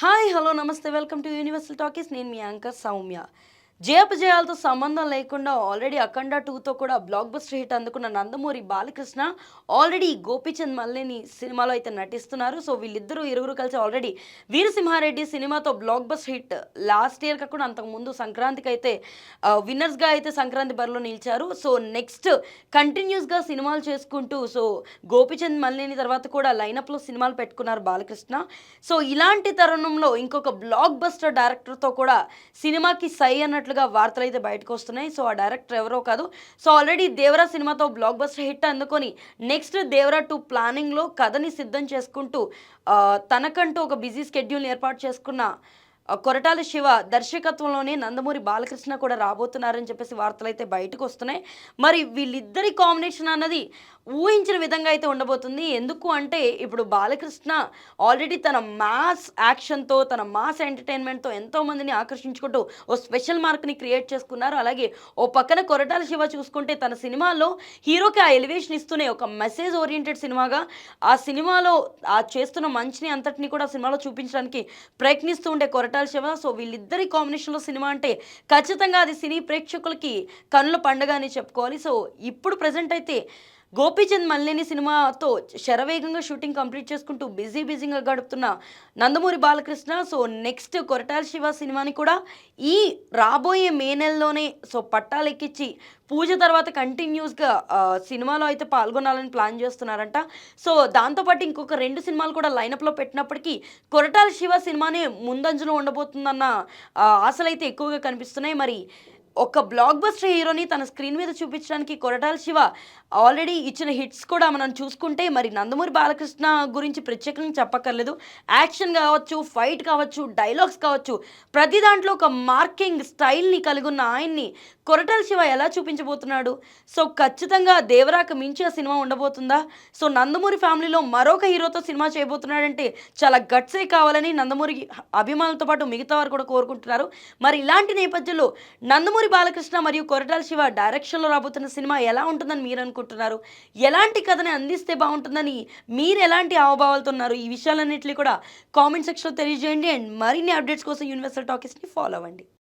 Hi hello నమస్తే welcome to universal talkies. నేను మీ anchor Soumya. జయాపజయాలతో సంబంధం లేకుండా ఆల్రెడీ 'అఖండ 2'తో కూడా బ్లాక్ బస్టర్ హిట్ అందుకున్న నందమూరి బాలకృష్ణ ఆల్రెడీ 'గోపీచంద్ మల్లేని' సినిమాలో అయితే నటిస్తున్నారు. సో వీళ్ళిద్దరూ ఇరువురు కలిసి ఆల్రెడీ 'వీరసింహారెడ్డి' సినిమాతో block buster hit last year కాకుండా అంతకుముందు సంక్రాంతికి అయితే విన్నర్స్గా అయితే సంక్రాంతి బరిలో నిలిచారు. సో నెక్స్ట్ కంటిన్యూస్గా సినిమాలు చేసుకుంటూ సో 'గోపీచంద్ మల్లేని' తర్వాత కూడా లైనప్లో సినిమాలు పెట్టుకున్నారు బాలకృష్ణ. సో ఇలాంటి తరుణంలో ఇంకొక బ్లాక్ బస్టర్ డైరెక్టర్తో కూడా సినిమాకి సై అన్నట్లుగా వార్తలు అయితే బయటకు వస్తున్నాయి. సో ఆ డైరెక్టర్ ఎవరో కాదు. సో ఆల్రెడీ 'దేవరా' సినిమాతో బ్లాక్ బస్టర్ హిట్ అందుకొని నెక్స్ట్ 'దేవరా 2' ప్లానింగ్లో కథని సిద్ధం చేసుకుంటూ తనకంటూ ఒక బిజీ షెడ్యూల్ ఏర్పాటు చేసుకున్న కొరటాల శివ దర్శకత్వంలోనే నందమూరి బాలకృష్ణ కూడా రాబోతున్నారని చెప్పేసి వార్తలు అయితే బయటకు వస్తున్నాయి. మరి వీళ్ళిద్దరి కాంబినేషన్ అన్నది ఊహించిన విధంగా అయితే ఉండబోతుంది. ఎందుకు అంటే ఇప్పుడు బాలకృష్ణ ఆల్రెడీ తన మాస్ యాక్షన్తో తన మాస్ ఎంటర్టైన్మెంట్తో ఎంతోమందిని ఆకర్షించుకుంటూ ఓ స్పెషల్ మార్క్ని క్రియేట్ చేసుకున్నారు. అలాగే ఓ పక్కన కొరటాల శివ చూసుకుంటే తన సినిమాలో హీరోకి ఆ ఎలివేషన్ ఇస్తూనే ఒక మెసేజ్ ఓరియంటెడ్ సినిమాగా ఆ సినిమాలో ఆ చేస్తున్న మంచిని అంతటిని కూడా సినిమాలో చూపించడానికి ప్రయత్నిస్తూ ఉండే కొరటాల శివ. సో వీళ్ళిద్దరి కాంబినేషన్లో సినిమా అంటే ఖచ్చితంగా అది సినీ ప్రేక్షకులకి కనుల పండుగ అని చెప్పుకోవాలి. సో ఇప్పుడు ప్రజెంట్ అయితే 'గోపీచంద్ మల్లేని' సినిమాతో శరవేగంగా షూటింగ్ కంప్లీట్ చేసుకుంటూ బిజీగా గడుపుతున్న నందమూరి బాలకృష్ణ సో నెక్స్ట్ కొరటాల శివ సినిమాని కూడా ఈ రాబోయే మే నెలలోనే సో పట్టాలెక్కించి పూజ తర్వాత కంటిన్యూస్గా సినిమాలో అయితే పాల్గొనాలని ప్లాన్ చేస్తున్నారంట. సో దాంతోపాటు ఇంకొక 2 సినిమాలు కూడా లైనప్లో పెట్టినప్పటికీ కొరటాల శివ సినిమానే ముందంజలో ఉండబోతుందన్న ఆశలు అయితే ఎక్కువగా కనిపిస్తున్నాయి. మరి ఒక బ్లాక్ బస్టర్ హీరోని తన స్క్రీన్ మీద చూపించడానికి కొరటాల శివ ఆల్రెడీ ఇచ్చిన హిట్స్ కూడా మనం చూసుకుంటే మరి నందమూరి బాలకృష్ణ గురించి ప్రత్యేకంగా చెప్పక్కర్లేదు. యాక్షన్ కావచ్చు, ఫైట్ కావచ్చు, డైలాగ్స్ కావచ్చు, ప్రతి దాంట్లో ఒక మార్కింగ్ స్టైల్ని కలిగి ఉన్న ఆయన్ని కొరటాల శివ ఎలా చూపించబోతున్నాడు? సో ఖచ్చితంగా 'దేవరా'కు మించి ఆ సినిమా ఉండబోతుందా? సో నందమూరి ఫ్యామిలీలో మరొక హీరోతో సినిమా చేయబోతున్నాడంటే చాలా గట్సే కావాలని నందమూరి అభిమానులతో పాటు మిగతా వారు కూడా కోరుకుంటున్నారు. మరి ఇలాంటి నేపథ్యంలో నందమూరి బాలకృష్ణ మరియు కొరటాల శివ డైరెక్షన్లో రాబోతున్న సినిమా ఎలా ఉంటుందని మీరు అనుకుంటున్నారు? ఎలాంటి కథని అందిస్తే బాగుంటుందని మీరు ఎలాంటి హావభావాలతో ఉన్నారు? ఈ విషయాలన్నింటినీ కూడా కామెంట్ సెక్షన్లో తెలియజేయండి. అండ్ మరిన్ని అప్డేట్స్ కోసం యూనివర్సల్ టాకీస్ని ఫాలో అవ్వండి.